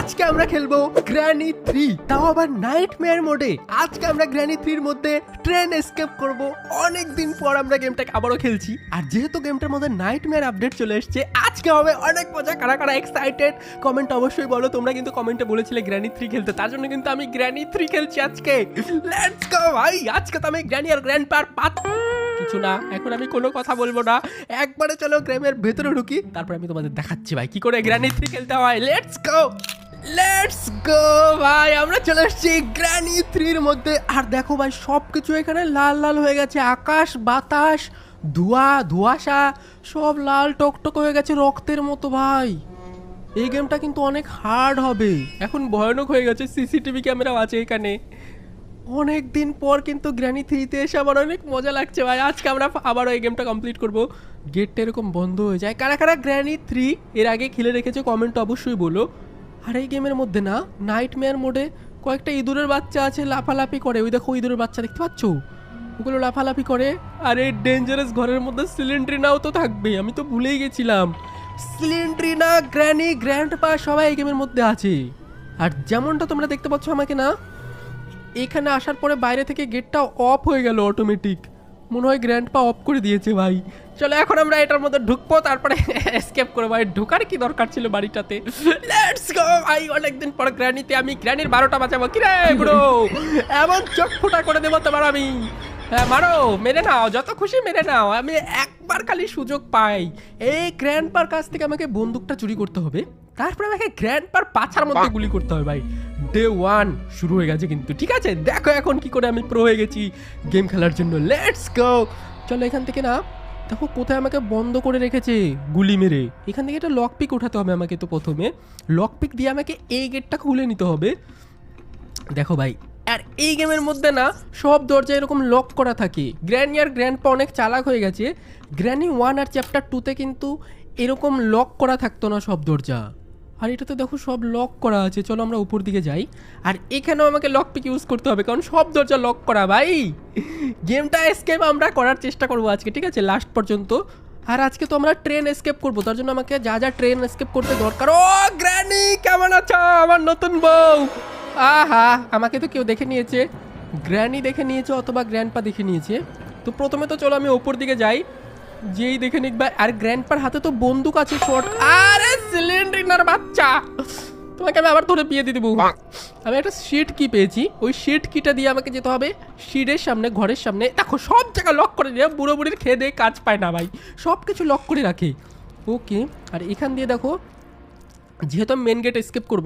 আজকে আমরা খেলবো গ্র্যানি 3, তাও আবার নাইটমেয়ার মোডে। আজকে আমরা গ্র্যানি 3 এর মধ্যে ট্রেন এসকেপ করব। অনেক দিন পর আমরা গেমটাকে আবারও খেলছি, আর যেহেতু গেমটার মধ্যে নাইটমেয়ার আপডেট চলে এসেছে, আজকে হবে অনেক মজা। কারা কারা এক্সাইটেড কমেন্ট অবশ্যই বলো। তোমরা কিন্তু কমেন্টে বলেছিলে গ্র্যানি 3 খেলতে, তার জন্য কিন্তু আমি গ্র্যানি 3 খেলছি আজকে। লেটস গো ভাই, আজকে তো আমি গ্র্যানি আর গ্র্যান্ডপার কিছু না, এখন আমি কোনো কথা বলবো না। একবারে চলো গ্রামের ভেতরে ঢুকি, তারপর আমি তোমাদের দেখাচ্ছি ভাই কি করে গ্র্যানি 3 খেলতে হয়। লেটস গো ভাই, আমরা চলে এসেছি গ্র্যানি 3 এর মধ্যে। আর দেখো ভাই, সবকিছু এখানে লাল লাল হয়ে গেছে। আকাশ বাতাস ধোঁয়াশা সব লাল টকটক হয়ে গেছে রক্তের মতো। ভাই এই গেমটা কিন্তু অনেক হার্ড হবে, এখন ভয়ানক হয়ে গেছে। সিসিটিভি ক্যামেরাও আছে এখানে। অনেক দিন পর কিন্তু গ্র্যানি 3-তে এসে আমার অনেক মজা লাগছে ভাই। আজকে আমরা আবারও এই গেমটা কমপ্লিট করব। গেটটা এরকম বন্ধ হয়ে যায়। কারা কারা গ্র্যানি 3 এর আগে খেলে রেখেছে কমেন্ট অবশ্যই বলো। আর এই গেমের মধ্যে না নাইটমেয়ার মোডে কয়েকটা ইঁদুরের বাচ্চা আছে, লাফালাফি করে। ওই দেখো ইঁদুরের বাচ্চা দেখতে পাচ্ছ, ওগুলো লাফালাফি করে। আর এই ডেঞ্জারাস ঘরের মধ্যে সিলিন্ড্রিনাও তো থাকবে, আমি তো ভুলেই গেছিলাম। সিলিন্ড্রিনা, গ্র্যানি, গ্র্যান্ডপা সবাই এই গেমের মধ্যে আছে। আর যেমনটা তোমরা দেখতে পাচ্ছ আমাকে না, এখানে আসার পরে বাইরে থেকে গেটটা অফ হয়ে গেল অটোমেটিক। মনে হয় গ্র্যান্ডপা অফ করে দিয়েছে ভাই। চলো এখন আমরা এটার মধ্যে ঢুকবো, তারপরে এসকেপ করে। ভাই ঢোকার কি দরকার ছিল বাড়িটাতে। লেটস গো ভাই, অনেকদিন পর গ্র্যানিতে আমি গ্র্যানির 12টা বাঁচাবো। কি রে ব্রো, এমন চোখ ফোটা করে দেবো তোমার আমি। হ্যাঁ মারো, মেরে নাও, যত খুশি মেরে নাও। আমি একবার খালি সুযোগ পাই, এই গ্র্যান্ডপার কাছ থেকে আমাকে বন্দুকটা চুরি করতে হবে, তারপরে আমাকে গ্র্যান্ডপার পাছার মধ্যে গুলি করতে হবে। ভাই ডে 1 শুরু হয়ে গেছে কিন্তু। ঠিক আছে, দেখো এখন কি করে আমি প্রো হয়ে গেছি গেম খেলার জন্য। Let's go. চলো এখান থেকে না, দেখো কোথায় আমাকে বন্ধ করে রেখেছে গুলি মেরে। এখান থেকে একটা লক পিক উঠাতে হবে আমাকে। তো প্রথমে লক পিক দিয়ে আমাকে এই গেটটা খুলে নিতে হবে। দেখো ভাই, আর এই গেমের মধ্যে না সব দরজা এরকম লক করা থাকে। গ্র্যানি আর গ্র্যান্ডপা অনেক চালাক হয়ে গেছে। গ্র্যানি 1 আর চ্যাপ্টার 2-তে কিন্তু এরকম লক করা থাকতো না সব দরজা, আর এটাতে দেখো সব লক করা আছে। চলো আমরা উপর দিকে যাই। আর এখানেও আমাকে লক পিক ইউজ করতে হবে, কারণ সব দরজা লক করা। ভাই গেমটা এসকেপ আমরা করার চেষ্টা করবো আজকে, ঠিক আছে, লাস্ট পর্যন্ত। আর আজকে তো আমরা ট্রেন এসকেপ করবো, তার জন্য আমাকে যা যা ট্রেন এসকেপ করতে দরকার। ও গ্র্যানি, কেমন আছো আমার নতুন বউ? আহা, আমাকে তো কেউ দেখে নিয়েছে, গ্র্যানি দেখে নিয়েছে অথবা গ্র্যান্ডপা দেখে নিয়েছে। তো প্রথমে তো চলো আমি ওপর দিকে যাই, যেই দেখে নিক ভাই। আর গ্র্যান্ডপার হাতে তো বন্দুক আছে শর্ট। আরে সিলিন্ডার বাচ্চা, তোমাকে আমি আবার ধরে বিয়ে দিয়ে দেবো। আমি একটা শিট কি পেয়েছি, ওই শিট কিটা দিয়ে আমাকে যেতে হবে শিটের সামনে, ঘরের সামনে। দেখো সব জায়গা লক করে দিয়ে, বুড়ো বুড়ির খেয়ে দিয়ে কাজ পায় না ভাই, সব কিছু লক করে রাখে। ওকে, আর এখান দিয়ে দেখো, যেহেতু আমি মেন গেট এসকেপ করবো,